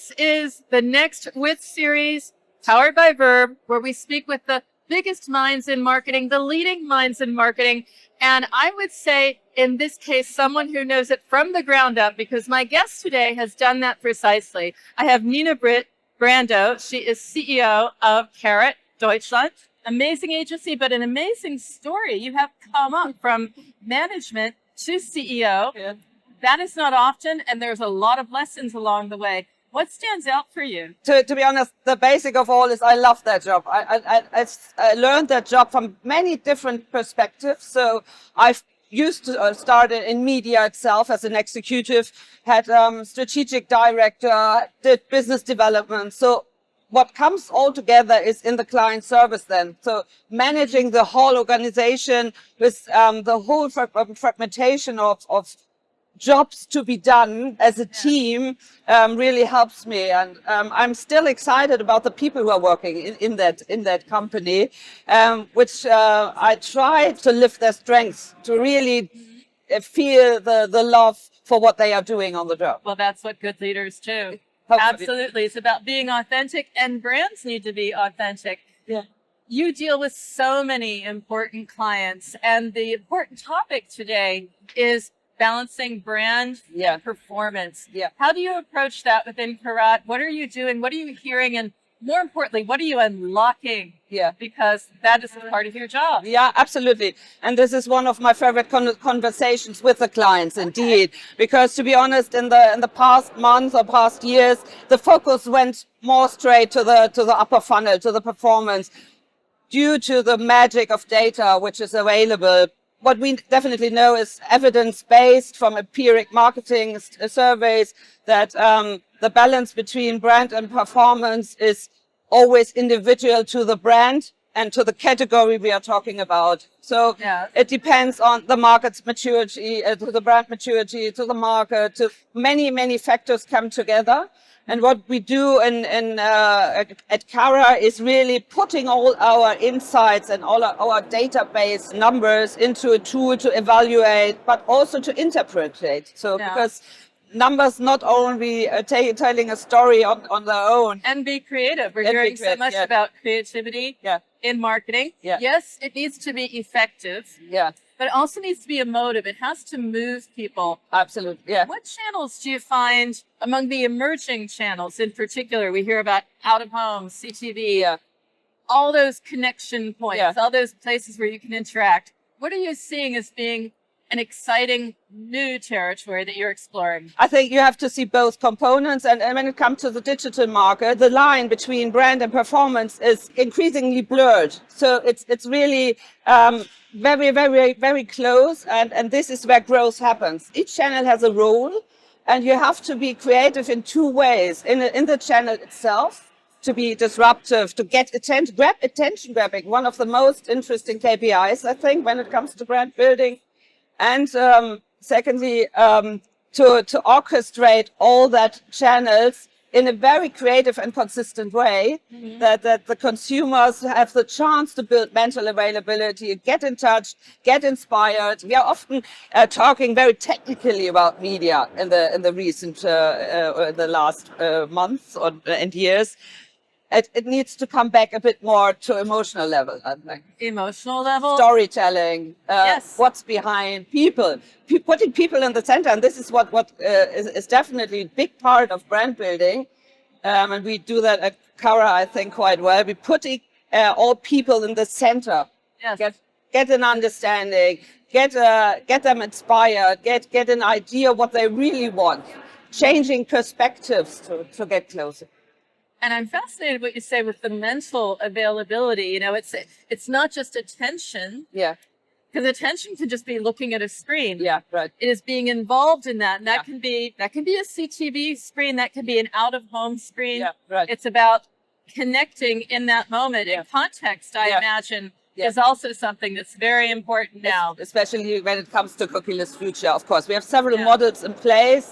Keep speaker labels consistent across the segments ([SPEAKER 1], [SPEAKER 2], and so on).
[SPEAKER 1] This is the Next With series, powered by Verve, where we speak with the biggest minds in marketing, the leading minds in marketing. And I would say, in this case, someone who knows it from the ground up, because my guest today has done that precisely. I have Nina Brit Brando. She is CEO of Carat Deutschland. Amazing agency, but an amazing story. You have come up from management to CEO.
[SPEAKER 2] Yeah.
[SPEAKER 1] That is not often, and there's a lot of lessons along the way. What stands out for you?
[SPEAKER 2] To be honest, the basic of all is I love that job. I learned that job from many different perspectives. So I've used to start in media itself as an executive, had strategic director, did business development. So what comes all together is in the client service then. So managing the whole organization with the whole fragmentation of jobs to be done as a team really helps me, and I'm still excited about the people who are working in that company, which I try to lift their strengths, to really feel the love for what they are doing on the job.
[SPEAKER 1] Well, that's what good leaders do.
[SPEAKER 2] Hopefully.
[SPEAKER 1] Absolutely. It's about being authentic, and brands need to be authentic.
[SPEAKER 2] Yeah.
[SPEAKER 1] You deal with so many important clients, and the important topic today is balancing brand and performance.
[SPEAKER 2] Yeah.
[SPEAKER 1] How do you approach that within Carat? What are you doing? What are you hearing? And more importantly, what are you unlocking?
[SPEAKER 2] Yeah.
[SPEAKER 1] Because that is part of your job.
[SPEAKER 2] Yeah, absolutely. And this is one of my favorite conversations with the clients, indeed. Because to be honest, in the past months or past years, the focus went more straight to the upper funnel, to the performance, due to the magic of data which is available. What we definitely know is evidence-based from empiric marketing surveys that the balance between brand and performance is always individual to the brand and to the category we are talking about. So it depends on the market's maturity, to the brand maturity, to the market, to many factors come together. And what we do at Carat is really putting all our insights and all our database numbers into a tool to evaluate, but also to interpret. So because numbers not only telling a story on their own.
[SPEAKER 1] And be creative. We're hearing so much about creativity in marketing.
[SPEAKER 2] Yeah.
[SPEAKER 1] Yes, it needs to be effective.
[SPEAKER 2] Yeah.
[SPEAKER 1] But it also needs to be emotive. It has to move people.
[SPEAKER 2] Absolutely. Yeah.
[SPEAKER 1] What channels do you find among the emerging channels in particular? We hear about out of home, CTV, all those connection points, all those places where you can interact. What are you seeing as being an exciting new territory that you're exploring?
[SPEAKER 2] I think you have to see both components. And when it comes to the digital market, the line between brand and performance is increasingly blurred. So it's really very close. And this is where growth happens. Each channel has a role, and you have to be creative in two ways. In the channel itself, to be disruptive, to get attention grabbing, one of the most interesting KPIs, I think, when it comes to brand building. And secondly, to orchestrate all that channels in a very creative and consistent way, that the consumers have the chance to build mental availability, get in touch, get inspired. We are often talking very technically about media in the recent, the last months and years. It needs to come back a bit more to emotional level, I think.
[SPEAKER 1] Emotional level?
[SPEAKER 2] Storytelling. What's behind people. Putting people in the center. And this is what is definitely a big part of brand building. And we do that at Carat, I think, quite well. We're putting all people in the center.
[SPEAKER 1] Yes.
[SPEAKER 2] Get an understanding. Get them inspired. Get an idea what they really want. Changing perspectives to get closer.
[SPEAKER 1] And I'm fascinated what you say with the mental availability. You know, it's not just attention.
[SPEAKER 2] Yeah.
[SPEAKER 1] Because attention can just be looking at a screen.
[SPEAKER 2] Yeah, right.
[SPEAKER 1] It is being involved in that. And that can be a CTV screen, that can be an out-of-home screen.
[SPEAKER 2] Yeah, right.
[SPEAKER 1] It's about connecting in that moment. And context, I imagine, is also something that's very important now.
[SPEAKER 2] Especially when it comes to cookieless future, of course. We have several models in place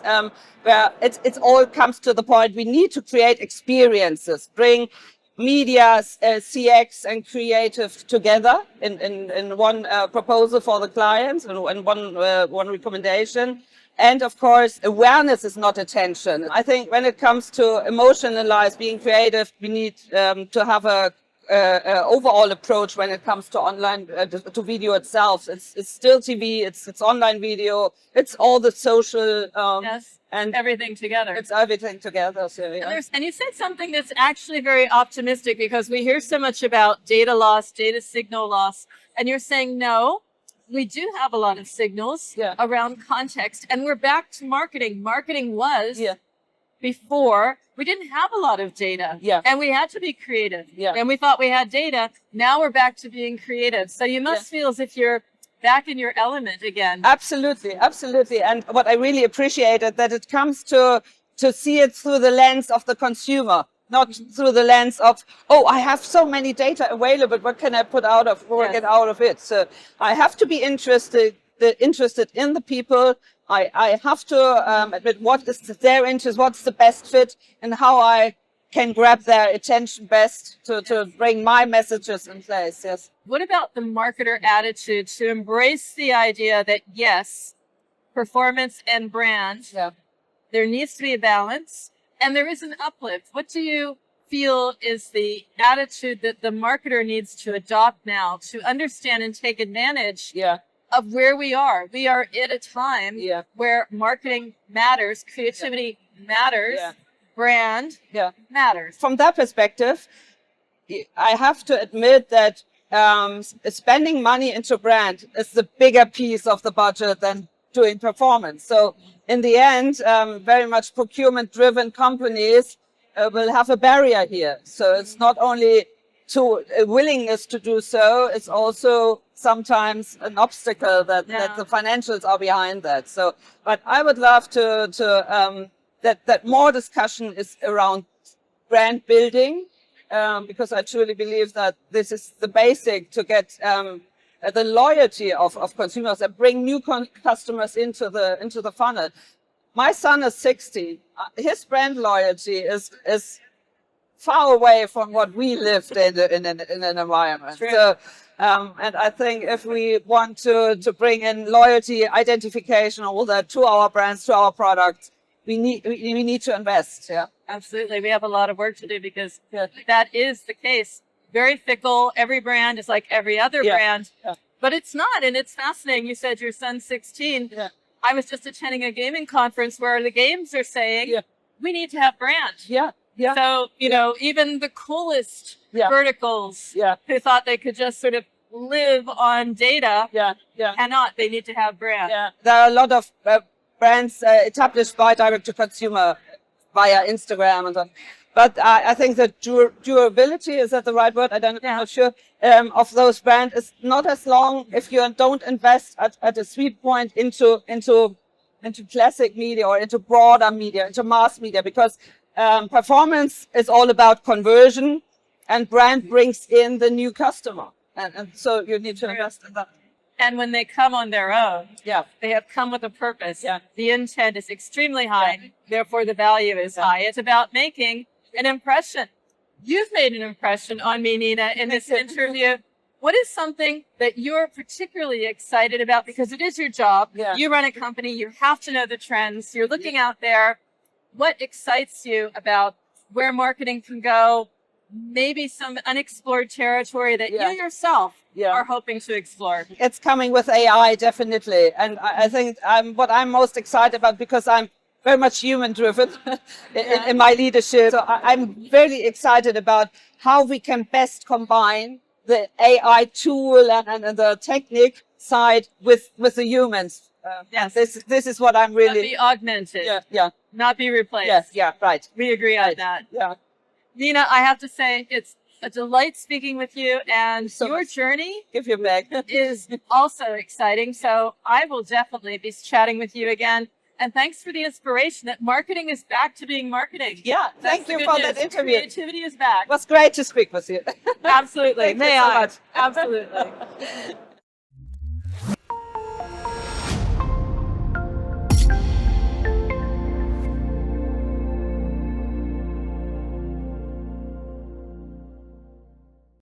[SPEAKER 2] where it's all comes to the point we need to create experiences, bring media, CX and creative together in one proposal for the clients and one recommendation. And of course, awareness is not attention. I think when it comes to emotionalize, being creative, we need to have a overall approach when it comes to online to video itself. It's still TV, it's online video, it's all the social
[SPEAKER 1] yes,
[SPEAKER 2] and
[SPEAKER 1] everything together.
[SPEAKER 2] It's everything together. So yeah.
[SPEAKER 1] And you said something that's actually very optimistic, because we hear so much about data loss, data signal loss, and you're saying no. We do have a lot of signals around context, and we're back to marketing. Marketing was before we didn't have a lot of data, and we had to be creative, and we thought we had data. Now we're back to being creative. So you must feel as if you're back in your element again.
[SPEAKER 2] Absolutely, absolutely. And what I really appreciated, that it comes to see it through the lens of the consumer, not through the lens of, oh, I have so many data available, what can I put out of or get out of it? So I have to be interested in the people. I have to admit what is their interest, what's the best fit, and how I can grab their attention best to bring my messages in place. Yes.
[SPEAKER 1] What about the marketer attitude to embrace the idea that, yes, performance and brand, there needs to be a balance, and there is an uplift? What do you feel is the attitude that the marketer needs to adopt now to understand and take advantage of where we are? We are at a time where marketing matters, creativity matters, brand matters.
[SPEAKER 2] From that perspective, I have to admit that spending money into brand is the bigger piece of the budget than doing performance. So in the end, very much procurement-driven companies will have a barrier here. So it's not only a willingness to do so, it's also sometimes an obstacle that the financials are behind that. So, but I would love that more discussion is around brand building, because I truly believe that this is the basic to get the loyalty of consumers and bring new customers into the funnel. My son is 60. His brand loyalty is far away from what we lived in an environment.
[SPEAKER 1] True.
[SPEAKER 2] So, and I think if we want to bring in loyalty, identification, all that to our brands, to our products, we need to invest. Yeah,
[SPEAKER 1] absolutely. We have a lot of work to do, because that is the case. Very fickle. Every brand is like every other brand, but it's not. And it's fascinating. You said your son's 16. I was just attending a gaming conference where the games are saying we need to have brand. So, you know, even the coolest verticals who thought they could just sort of live on data cannot. They need to have brand.
[SPEAKER 2] There are a lot of brands established by direct to consumer via Instagram and so on. But I think the durability, is that the right word? I'm not sure, of those brands is not as long if you don't invest at a sweet point into classic media or into broader media, into mass media, because performance is all about conversion, and brand brings in the new customer. And so you need to invest in that.
[SPEAKER 1] And when they come on their own, they have come with a purpose. The intent is extremely high. Therefore, the value is high. It's about making an impression. You've made an impression on me, Nina, in this interview. What is something that you're particularly excited about? Because it is your job. You run a company. You have to know the trends. You're looking out there. What excites you about where marketing can go? Maybe some unexplored territory that you yourself are hoping to explore.
[SPEAKER 2] It's coming with AI, definitely. And I think what I'm most excited about, because I'm very much human driven in my leadership. So I'm very excited about how we can best combine the AI tool and the technique side with the humans. This is what I'm really...
[SPEAKER 1] Not be augmented. Not be replaced.
[SPEAKER 2] Right.
[SPEAKER 1] We agree on that. Nina, I have to say, it's a delight speaking with you, and your journey is also exciting. So I will definitely be chatting with you again. And thanks for the inspiration that marketing is back to being marketing.
[SPEAKER 2] Thank you for that interview.
[SPEAKER 1] Creativity is back.
[SPEAKER 2] It was great to speak with you.
[SPEAKER 1] Absolutely.
[SPEAKER 2] Thank you so much.
[SPEAKER 1] Absolutely.